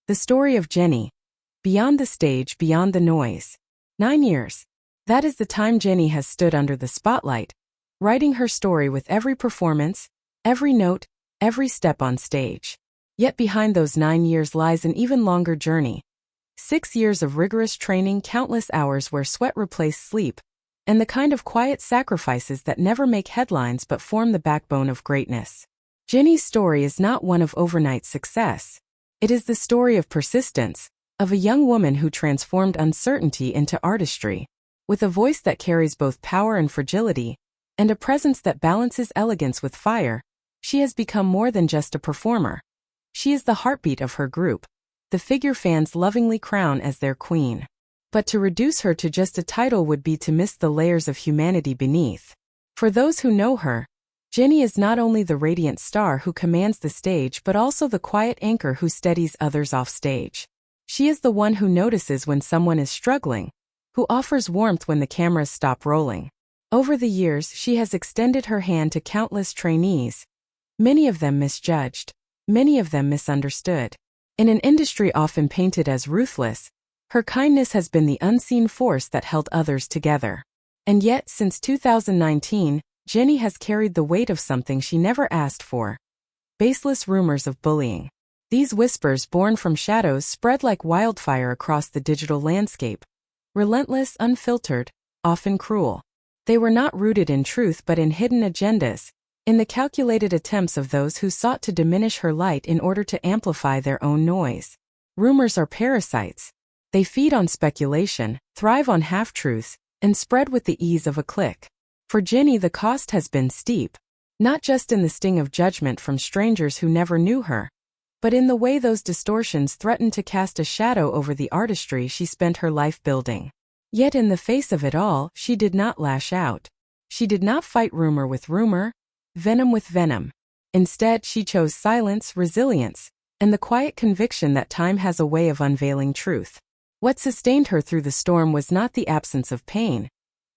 The story of Jennie. Beyond the stage, beyond the noise. 9 years. That is the time Jennie has stood under the spotlight, writing her story with every performance, every note, every step on stage. Yet behind those 9 years lies an even longer journey. 6 years of rigorous training, countless hours where sweat replaced sleep, and the kind of quiet sacrifices that never make headlines but form the backbone of greatness. Jennie's story is not one of overnight success. It is the story of persistence, of a young woman who transformed uncertainty into artistry. With a voice that carries both power and fragility, and a presence that balances elegance with fire, she has become more than just a performer. She is the heartbeat of her group, the figure fans lovingly crown as their queen. But to reduce her to just a title would be to miss the layers of humanity beneath. For those who know her, Jennie is not only the radiant star who commands the stage but also the quiet anchor who steadies others off stage. She is the one who notices when someone is struggling, who offers warmth when the cameras stop rolling. Over the years, she has extended her hand to countless trainees, many of them misjudged, many of them misunderstood. In an industry often painted as ruthless, her kindness has been the unseen force that held others together. And yet, since 2019, Jennie has carried the weight of something she never asked for. Baseless rumors of bullying. These whispers born from shadows spread like wildfire across the digital landscape. Relentless, unfiltered, often cruel. They were not rooted in truth but in hidden agendas, in the calculated attempts of those who sought to diminish her light in order to amplify their own noise. Rumors are parasites. They feed on speculation, thrive on half-truths, and spread with the ease of a click. For Jennie, the cost has been steep, not just in the sting of judgment from strangers who never knew her, but in the way those distortions threatened to cast a shadow over the artistry she spent her life building. Yet in the face of it all, she did not lash out. She did not fight rumor with rumor, venom with venom. Instead, she chose silence, resilience, and the quiet conviction that time has a way of unveiling truth. What sustained her through the storm was not the absence of pain.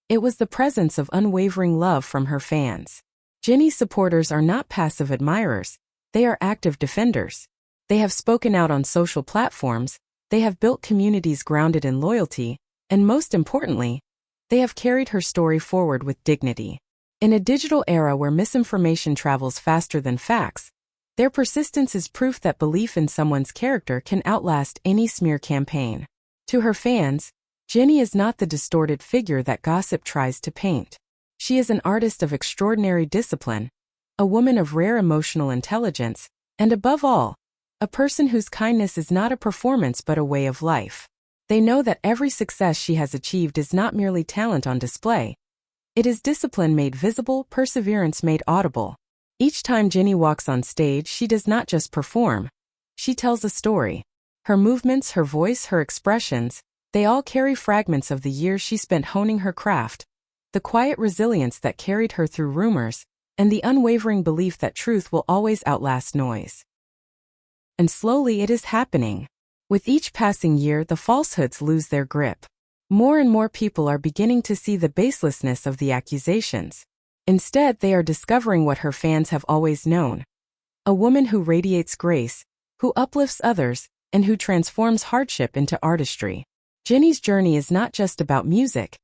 It was the presence of unwavering love from her fans. Jennie's supporters are not passive admirers, they are active defenders. They have spoken out on social platforms, they have built communities grounded in loyalty, and most importantly, they have carried her story forward with dignity. In a digital era where misinformation travels faster than facts, their persistence is proof that belief in someone's character can outlast any smear campaign. To her fans, Jennie is not the distorted figure that gossip tries to paint. She is an artist of extraordinary discipline, a woman of rare emotional intelligence, and above all, a person whose kindness is not a performance but a way of life. They know that every success she has achieved is not merely talent on display. It is discipline made visible, perseverance made audible. Each time Jennie walks on stage, she does not just perform. She tells a story. Her movements, her voice, her expressions, they all carry fragments of the years she spent honing her craft, the quiet resilience that carried her through rumors, and the unwavering belief that truth will always outlast noise. And slowly it is happening. With each passing year, the falsehoods lose their grip. More and more people are beginning to see the baselessness of the accusations. Instead, they are discovering what her fans have always known. A woman who radiates grace, who uplifts others, and who transforms hardship into artistry. Jennie's journey is not just about music.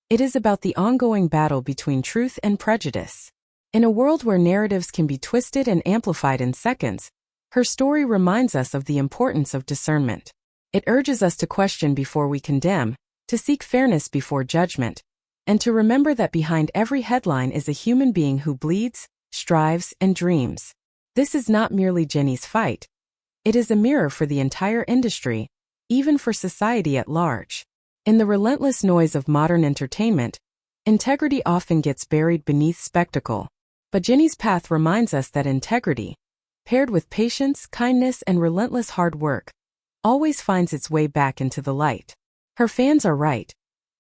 It is about the ongoing battle between truth and prejudice. In a world where narratives can be twisted and amplified in seconds, her story reminds us of the importance of discernment. It urges us to question before we condemn, to seek fairness before judgment, and to remember that behind every headline is a human being who bleeds, strives, and dreams. This is not merely Jennie's fight. It is a mirror for the entire industry, even for society at large. In the relentless noise of modern entertainment, integrity often gets buried beneath spectacle. But Jennie's path reminds us that integrity, paired with patience, kindness, and relentless hard work, always finds its way back into the light. Her fans are right.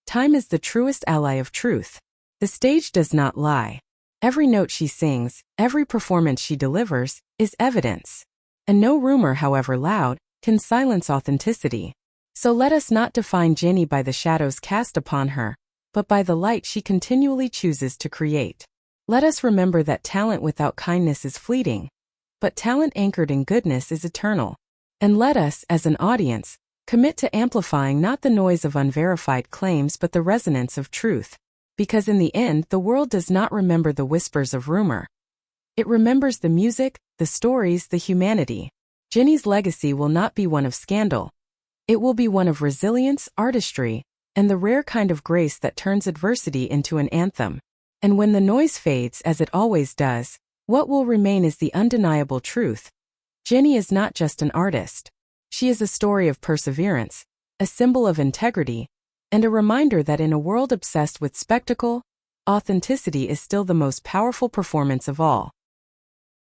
Time is the truest ally of truth. The stage does not lie. Every note she sings, every performance she delivers, is evidence. And no rumor, however loud, can silence authenticity. So let us not define Jennie by the shadows cast upon her, but by the light she continually chooses to create. Let us remember that talent without kindness is fleeting, but talent anchored in goodness is eternal. And let us, as an audience, commit to amplifying not the noise of unverified claims but the resonance of truth. Because in the end, the world does not remember the whispers of rumor. It remembers the music, the stories, the humanity. Jennie's legacy will not be one of scandal. It will be one of resilience, artistry, and the rare kind of grace that turns adversity into an anthem. And when the noise fades, as it always does, what will remain is the undeniable truth. Jennie is not just an artist. She is a story of perseverance, a symbol of integrity, and a reminder that in a world obsessed with spectacle, authenticity is still the most powerful performance of all.